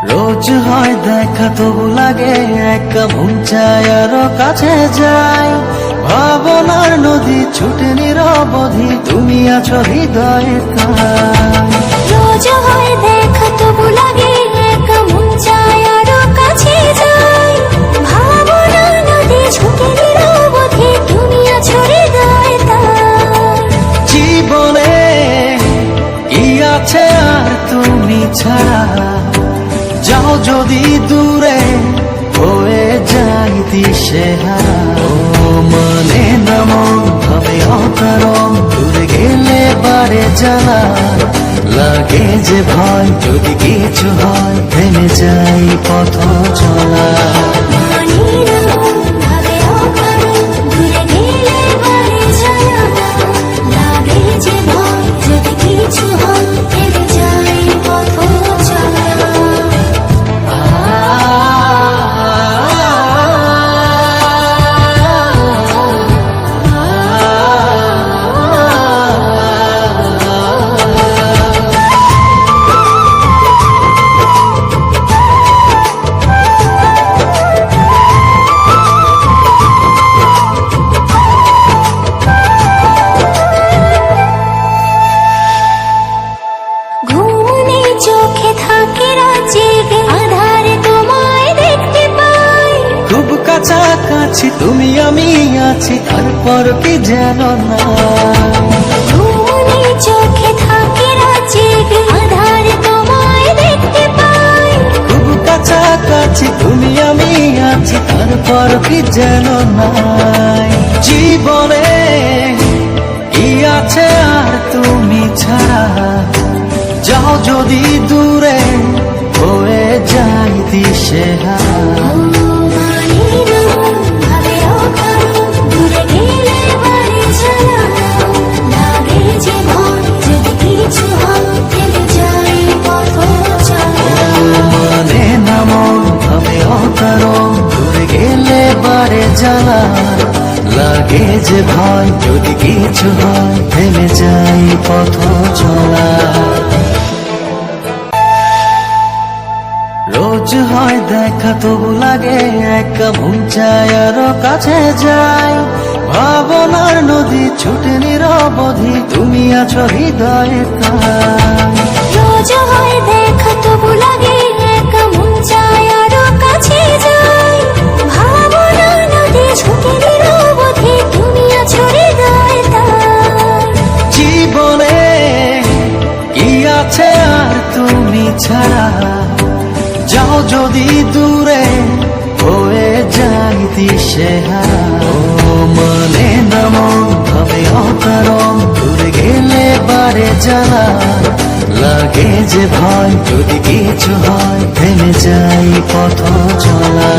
রোজ হয় দেখা তবু লাগে একা, মন চায় আরো কাছে যাই। ভাবনার নদী ছুটে নিরবধি, তুমি আছো হৃদয়ে তাই। রোজ হয় দেখা তবু লাগে একা, মন চায় আরো কাছে যাই। ভাবনার নদী ছুটে নিরবধি, তুমি আছো হৃদয়ে তাই। জীবনে কি আছে আর তুমি ছাড়া, যাও যদি দূরে হয়ে যাই দিশেহারা। ও মানে না মন ভাবে অকারণ, দূরে গেলে বারে জ্বালা লাগে যে ভয়, যদি কিছু হয় থেমে যাই পথ চলা। খুব কাছাকাছি তুমি আমি আছি, তারপর কি যেন না। চোখে থাকে জেগে, আধারে তোমায় দেখতে পাই। খুব কাছাকাছি তুমি আমি আছি, তারপর কি যেন নাই। জীবনে কি আছে আর তুমি ছাড়া, যাও যদি দূরে হয়ে যাই দিশেহারা। মানে না মন ভাবে অকারণ, দূরে গেলে বারে জ্বালা লাগে যে ভয়, যদি কিছু হয় থেমে যাই পথ চলা। রোজ হয় দেখা তবু লাগে একা, মন চায় আরো কাছে যাই। ভাবনার নদী ছুটে নিরবধি, তুমি আছো হৃদয়ে তাই। রোজ হয় দেখা তবু লাগে একা, মন চায় আরো কাছে যাই। ভাবনার নদী ছুটে নিরবধি, তুমি আছো হৃদয়ে তাই। জীবনে কি আছে আর তুমি ছাড়া, যাও যদি দূরে হয়ে যাই দিশেহারা। ও মানে না মন ভাবে অকারণ, দূরে গেলে বারে জ্বালা লাগে যে ভয়, যদি কিছু হয় থেমে যাই পথ চলা।